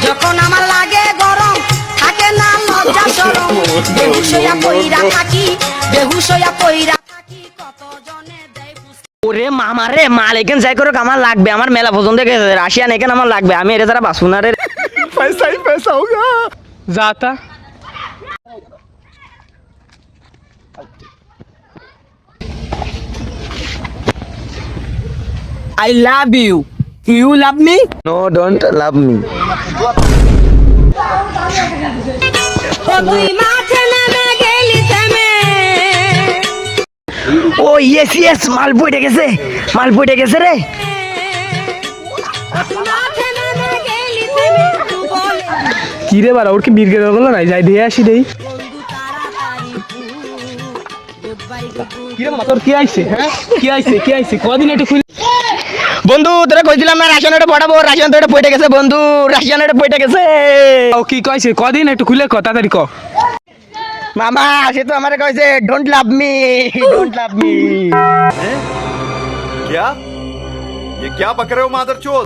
যখন আমার লাগে গরম থাকে না লজ্জা শরম বেহুশ হইয়া পইরা থাকি বেহুশ হইয়া পইরা থাকি কত জনে দেয় ওরে মামা রে মাল এখান যাই করুক আমার লাগবে আমার মেলা পছন্দ গেছে রাশিয়ান এখানে আমার লাগবে আমি এটা যারা বাসু না রে पैसा ही पैसा होगा जाता I love you. You love me? No, don't love me. ও তুই মাঠে নেমে গেলি থেমে ও ইয়েস ইয়েস মাল পড়ে গেছে রে মাঠে নেমে গেলি থেমে তু বলে কি রে বাড়া ওর কি বীর গেল নাই যাই দিয়ে আসি দেই বন্ধু তাড়াতাড়ি কি রে মামা তোর কি আইছে হ্যাঁ কি আইছে কদিন একটু খুলে বন্ধু তোরা কইছিলাম না রাশিয়ান এটা পড়াবো রাশিয়ান তো এটা পড়ে গেছে বন্ধু রাশিয়ান এটা পড়ে গেছে ও কি কইছে কদিন একটু খুলে ক তাড়াতাড়ি ক মামা সে তো আমারে কইছে ডোন্ট লাভ মি क्या ये क्या पक रहे हो मादरचोद